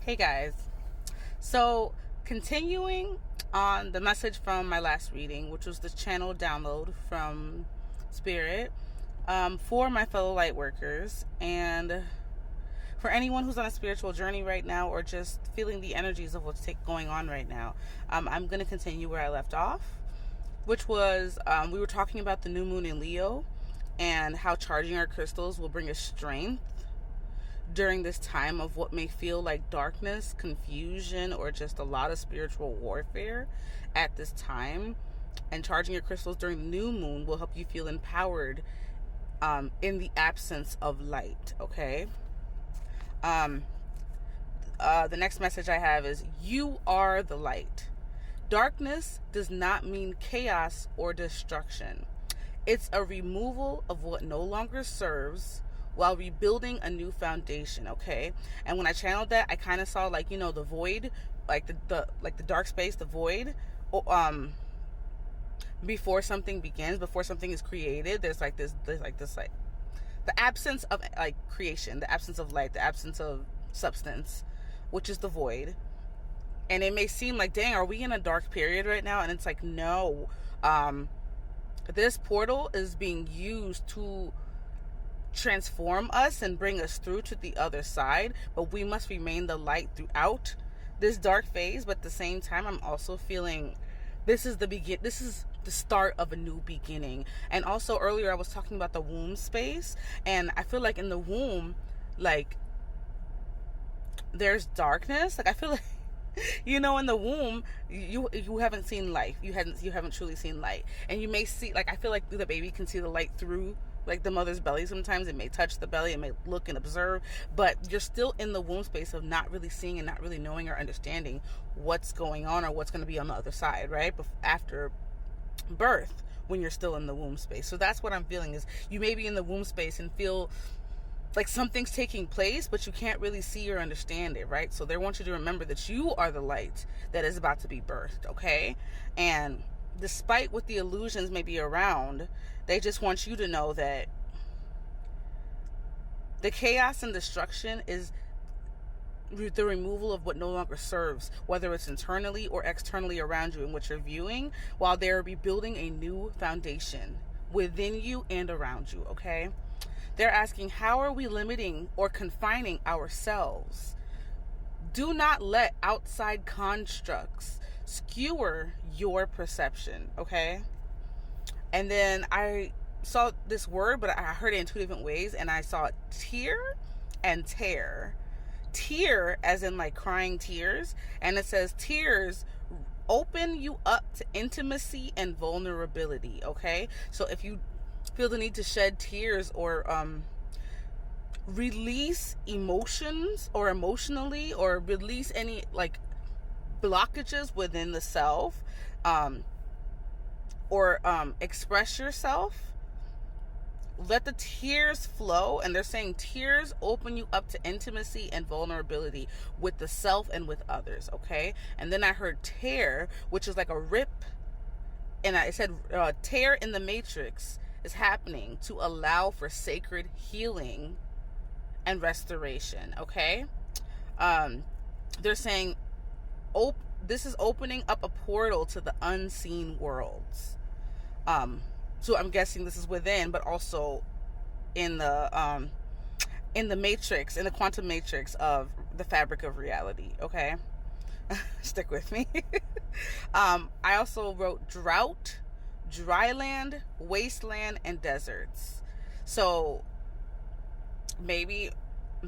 Hey guys. So, continuing on the message from my last reading, which was the channel download from Spirit, for my fellow light workers and for anyone who's on a spiritual journey right now or just feeling the energies of what's going on right now. I'm going to continue where I left off, which was we were talking about the new moon in Leo and how charging our crystals will bring us strength during this time of what may feel like darkness, confusion, or just a lot of spiritual warfare at this time. And charging your crystals during the new moon will help you feel empowered in the absence of light, okay? The next message I have is, you are the light. Darkness does not mean chaos or destruction. It's a removal of what no longer serves while rebuilding a new foundation, okay? And when I channeled that, I kind of saw, like, you know, the void, like the dark space, the void, before something begins, before something is created. There's this the absence of like creation, the absence of light, the absence of substance, which is the void. And it may seem like, dang, are we in a dark period right now? And it's like, no. This portal is being used to transform us and bring us through to the other side, but we must remain the light throughout this dark phase. But at the same time, I'm also feeling this is the start of a new beginning. And also earlier I was talking about the womb space, and I feel like in the womb, like, there's darkness. Like, I feel like you know, in the womb, you haven't seen life. You haven't truly seen light. And you may see, like, I feel like the baby can see the light through, like, the mother's belly. Sometimes it may touch the belly, it may look and observe, but you're still in the womb space of not really seeing and not really knowing or understanding what's going on or what's going to be on the other side, right? After birth, when you're still in the womb space. So that's what I'm feeling, is you may be in the womb space and feel like something's taking place, but you can't really see or understand it, right? So they want you to remember that you are the light that is about to be birthed, okay? And despite what the illusions may be around, they just want you to know that the chaos and destruction is the removal of what no longer serves, whether it's internally or externally around you and what you're viewing, while they're rebuilding a new foundation within you and around you, okay? They're asking, how are we limiting or confining ourselves? Do not let outside constructs skewer your perception, okay? And then I saw this word, but I heard it in two different ways, and I saw tear and tear. Tear as in like crying tears, and it says tears open you up to intimacy and vulnerability, okay? So if you feel the need to shed tears or release emotions or emotionally, or release any like blockages within the self, or express yourself, let the tears flow. And they're saying tears open you up to intimacy and vulnerability with the self and with others, okay? And then I heard tear, which is like a rip, and I said tear in the matrix is happening to allow for sacred healing and restoration, okay? They're saying this is opening up a portal to the unseen worlds. So I'm guessing this is within, but also in the matrix, in the quantum matrix of the fabric of reality, okay? Stick with me. I also wrote drought, dry land, wasteland, and deserts. So maybe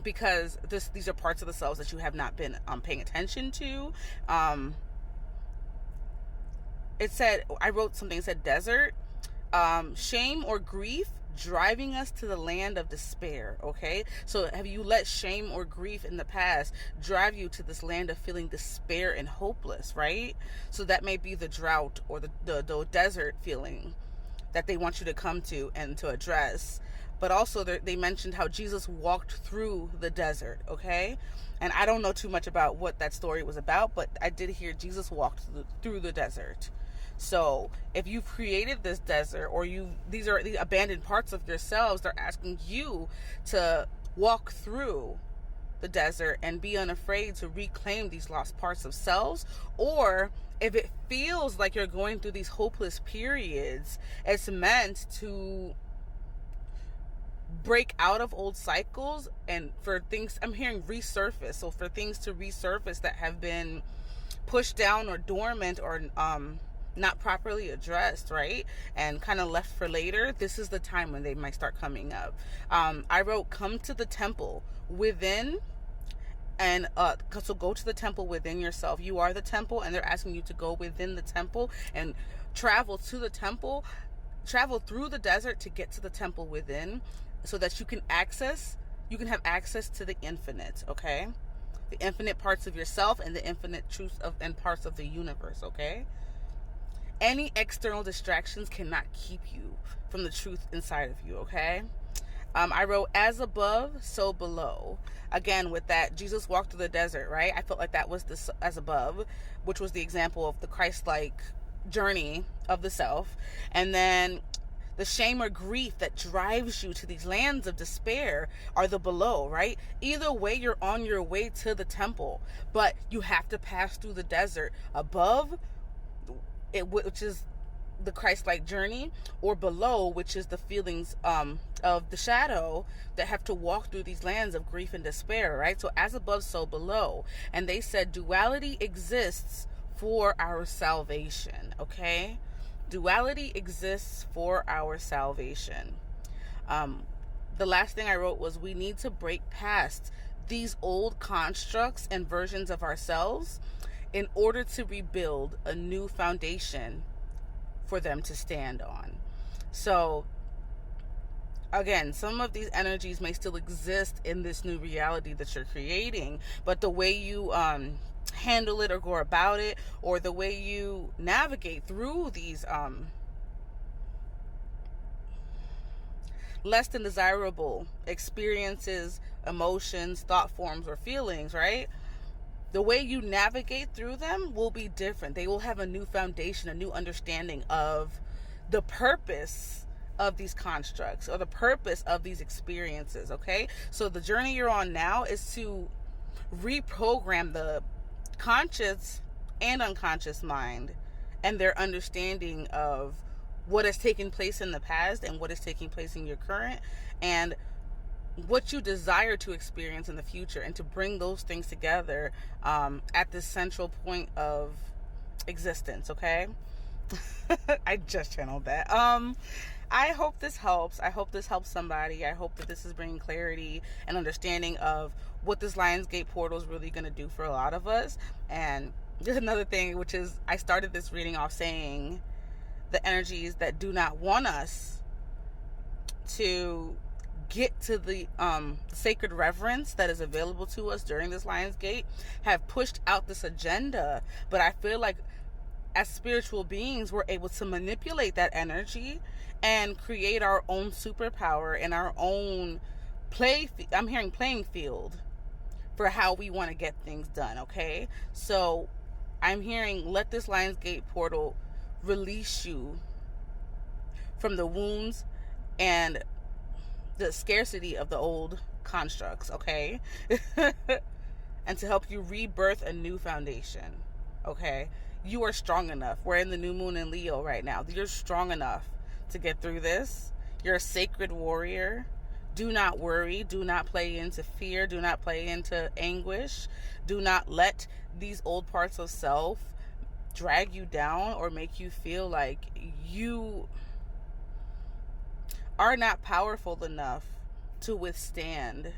because these are parts of the selves that you have not been paying attention to. It said, I wrote something that said desert, shame or grief driving us to the land of despair, okay? So have you let shame or grief in the past drive you to this land of feeling despair and hopeless, right? So that may be the drought or the desert feeling that they want you to come to and to address. But also they mentioned how Jesus walked through the desert, okay? And I don't know too much about what that story was about, but I did hear Jesus walked through the desert. So if you've created this desert, or these are the abandoned parts of yourselves, they're asking you to walk through the desert and be unafraid to reclaim these lost parts of selves. Or if it feels like you're going through these hopeless periods, it's meant to break out of old cycles and for things, I'm hearing resurface. So for things to resurface that have been pushed down or dormant or not properly addressed, right? And kind of left for later, this is the time when they might start coming up. I wrote, come to the temple within, and so go to the temple within yourself. You are the temple, and they're asking you to go within the temple and travel to the temple, travel through the desert to get to the temple within, so that you can have access to the infinite, okay? The infinite parts of yourself and the infinite truths of and parts of the universe, okay? Any external distractions cannot keep you from the truth inside of you, okay? I wrote, as above, so below. Again, with that, Jesus walked through the desert, right? I felt like that was the as above, which was the example of the Christ-like journey of the self. And then the shame or grief that drives you to these lands of despair are the below, right? Either way, you're on your way to the temple, but you have to pass through the desert. Above, which is the Christ-like journey, or below, which is the feelings of the shadow that have to walk through these lands of grief and despair, right? So as above, so below. And they said duality exists for our salvation, okay? Duality exists for our salvation. The last thing I wrote was, we need to break past these old constructs and versions of ourselves in order to rebuild a new foundation for them to stand on. So again, some of these energies may still exist in this new reality that you're creating, but the way you handle it or go about it, or the way you navigate through these less than desirable experiences, emotions, thought forms, or feelings, right? The way you navigate through them will be different. They will have a new foundation, a new understanding of the purpose of these constructs or the purpose of these experiences, okay? So the journey you're on now is to reprogram the conscious and unconscious mind and their understanding of what has taken place in the past and what is taking place in your current, and what you desire to experience in the future, and to bring those things together at the central point of existence, okay? I just channeled that. I hope this helps. I hope this helps somebody. I hope that this is bringing clarity and understanding of what this Lionsgate portal is really going to do for a lot of us. And there's another thing, which is, I started this reading off saying the energies that do not want us to get to the sacred reverence that is available to us during this Lionsgate have pushed out this agenda. But I feel like as spiritual beings, we're able to manipulate that energy and create our own superpower and our own I'm hearing playing field for how we want to get things done, okay? So I'm hearing, let this Lionsgate portal release you from the wounds and the scarcity of the old constructs, okay? And to help you rebirth a new foundation, okay? You are strong enough. We're in the new moon in Leo right now. You're strong enough to get through this. You're a sacred warrior. Do not worry. Do not play into fear. Do not play into anguish. Do not let these old parts of self drag you down or make you feel like you are not powerful enough to withstand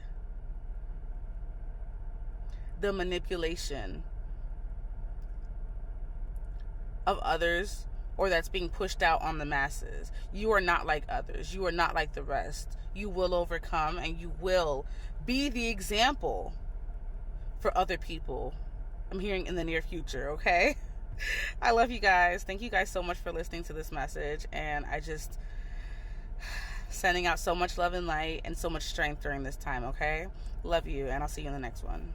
the manipulation of others, or that's being pushed out on the masses. You are not like others. You are not like the rest. You will overcome, and you will be the example for other people. I'm hearing in the near future, okay? I love you guys. Thank you guys so much for listening to this message, and I just sending out so much love and light and so much strength during this time, okay? Love you, and I'll see you in the next one.